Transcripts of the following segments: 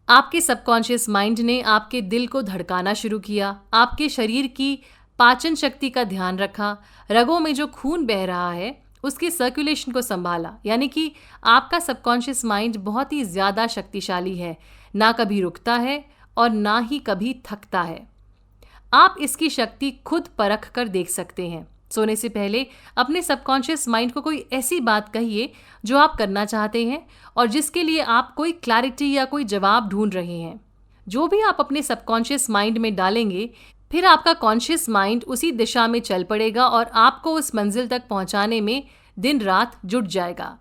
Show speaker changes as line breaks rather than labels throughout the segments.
आपके subconscious mind ने आपके दिल को धड़काना शुरू किया, आपके शरीर की पाचन शक्ति का ध्यान रखा, रगों में जो खून बह रहा है उसके सर्कुलेशन को संभाला। यानी कि आपका सबकॉन्शियस माइंड बहुत ही ज़्यादा शक्तिशाली है, ना कभी रुकता है और ना ही कभी थकता है। आप इसकी शक्ति खुद परख कर देख सकते हैं। सोने से पहले अपने सबकॉन्शियस माइंड को कोई ऐसी बात कहिए जो आप करना चाहते हैं और जिसके लिए आप कोई क्लैरिटी या कोई जवाब ढूंढ रहे हैं। जो भी आप अपने सबकॉन्शियस माइंड में डालेंगे, फिर आपका कॉन्शियस माइंड उसी दिशा में चल पड़ेगा और आपको उस मंजिल तक पहुंचाने में दिन रात जुट जाएगा।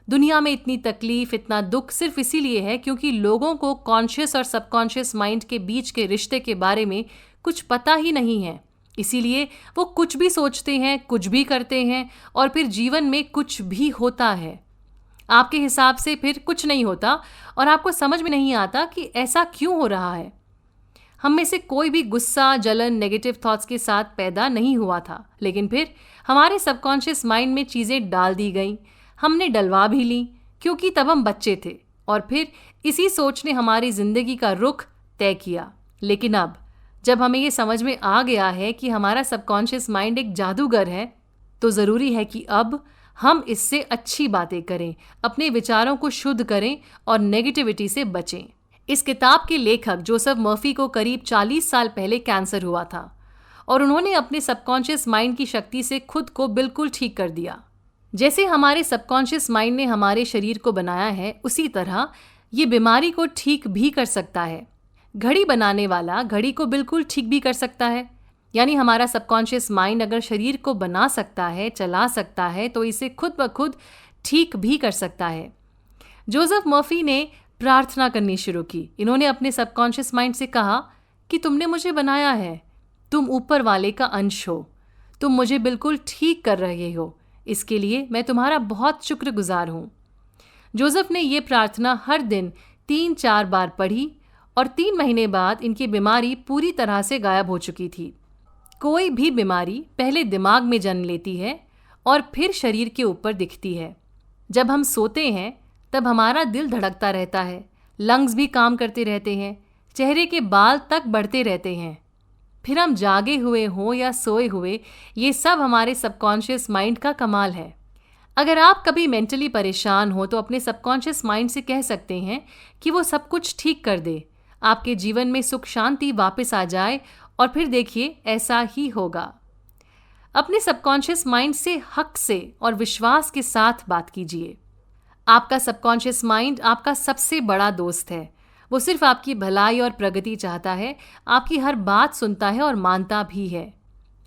दुनिया में इतनी तकलीफ, इतना दुख सिर्फ इसीलिए है क्योंकि लोगों को कॉन्शियस और सबकॉन्शियस माइंड के बीच के रिश्ते के बारे में कुछ पता ही नहीं है। इसीलिए वो कुछ भी सोचते हैं, कुछ भी करते हैं और फिर जीवन में कुछ भी होता है आपके हिसाब से फिर कुछ नहीं होता और आपको समझ में नहीं आता कि ऐसा क्यों हो रहा है। हम में से कोई भी गुस्सा, जलन, नेगेटिव थॉट्स के साथ पैदा नहीं हुआ था, लेकिन फिर हमारे सबकॉन्शियस माइंड में चीज़ें डाल दी गईं, हमने डलवा भी ली क्योंकि तब हम बच्चे थे और फिर इसी सोच ने हमारी ज़िंदगी का रुख तय किया। लेकिन अब जब हमें ये समझ में आ गया है कि हमारा सबकॉन्शियस माइंड एक जादूगर है, तो ज़रूरी है कि अब हम इससे अच्छी बातें करें, अपने विचारों को शुद्ध करें और नेगेटिविटी से बचें। इस किताब के लेखक जोसेफ मर्फी को करीब 40 साल पहले कैंसर हुआ था और उन्होंने अपने सबकॉन्शियस माइंड की शक्ति से खुद को बिल्कुल ठीक कर दिया। जैसे हमारे सबकॉन्शियस माइंड ने हमारे शरीर को बनाया है, उसी तरह ये बीमारी को ठीक भी कर सकता है। घड़ी बनाने वाला घड़ी को बिल्कुल ठीक भी कर सकता है। यानी हमारा सबकॉन्शियस माइंड अगर शरीर को बना सकता है, चला सकता है, तो इसे खुद ब खुद ठीक भी कर सकता है। जोसेफ मर्फी ने प्रार्थना करनी शुरू की। इन्होंने अपने सबकॉन्शियस माइंड से कहा कि तुमने मुझे बनाया है, तुम ऊपर वाले का अंश हो, तुम मुझे बिल्कुल ठीक कर रहे हो, इसके लिए मैं तुम्हारा बहुत शुक्रगुजार हूँ। जोसेफ ने ये प्रार्थना हर दिन 3-4 बार पढ़ी और 3 महीने बाद इनकी बीमारी पूरी तरह से गायब हो चुकी थी। कोई भी बीमारी पहले दिमाग में जन्म लेती है और फिर शरीर के ऊपर दिखती है। जब हम सोते हैं तब हमारा दिल धड़कता रहता है, लंग्स भी काम करते रहते हैं, चेहरे के बाल तक बढ़ते रहते हैं। फिर हम जागे हुए हों या सोए हुए, ये सब हमारे सबकॉन्शियस माइंड का कमाल है। अगर आप कभी मेंटली परेशान हो तो अपने सबकॉन्शियस माइंड से कह सकते हैं कि वो सब कुछ ठीक कर दे, आपके जीवन में सुख शांति वापस आ जाए और फिर देखिए ऐसा ही होगा। अपने सबकॉन्शियस माइंड से हक से और विश्वास के साथ बात कीजिए। आपका सबकॉन्शियस माइंड आपका सबसे बड़ा दोस्त है। वो सिर्फ आपकी भलाई और प्रगति चाहता है, आपकी हर बात सुनता है और मानता भी है।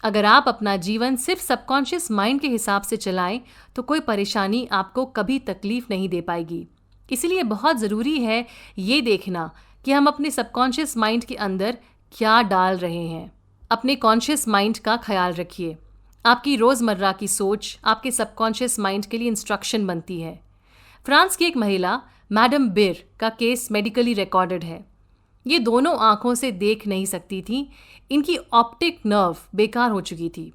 अगर आप अपना जीवन सिर्फ सबकॉन्शियस माइंड के हिसाब से चलाएं तो कोई परेशानी आपको कभी तकलीफ नहीं दे पाएगी। इसलिए बहुत ज़रूरी है ये देखना कि हम अपने सबकॉन्शियस माइंड के अंदर क्या डाल रहे हैं। अपने कॉन्शियस माइंड का ख्याल रखिए। आपकी रोज़मर्रा की सोच आपके सबकॉन्शियस माइंड के लिए इंस्ट्रक्शन बनती है। फ्रांस की एक महिला मैडम बिर का केस मेडिकली रिकॉर्डेड है। ये दोनों आंखों से देख नहीं सकती थी, इनकी ऑप्टिक नर्व बेकार हो चुकी थी।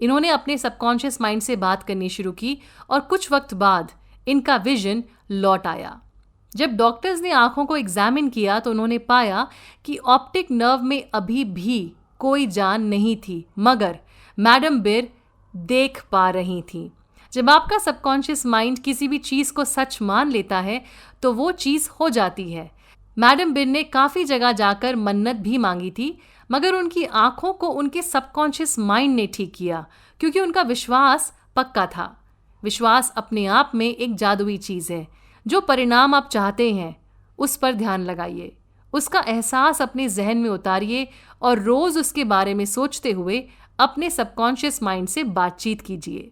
इन्होंने अपने सबकॉन्शियस माइंड से बात करनी शुरू की और कुछ वक्त बाद इनका विजन लौट आया। जब डॉक्टर्स ने आंखों को एग्जामिन किया तो उन्होंने पाया कि ऑप्टिक नर्व में अभी भी कोई जान नहीं थी, मगर मैडम बिर देख पा रही थी। जब आपका सबकॉन्शियस माइंड किसी भी चीज़ को सच मान लेता है तो वो चीज़ हो जाती है। मैडम बिर ने काफ़ी जगह जाकर मन्नत भी मांगी थी, मगर उनकी आंखों को उनके सबकॉन्शियस माइंड ने ठीक किया क्योंकि उनका विश्वास पक्का था। विश्वास अपने आप में एक जादुई चीज़ है। जो परिणाम आप चाहते हैं उस पर ध्यान लगाइए, उसका एहसास अपने जहन में उतारिए और रोज़ उसके बारे में सोचते हुए अपने सबकॉन्शियस माइंड से बातचीत कीजिए।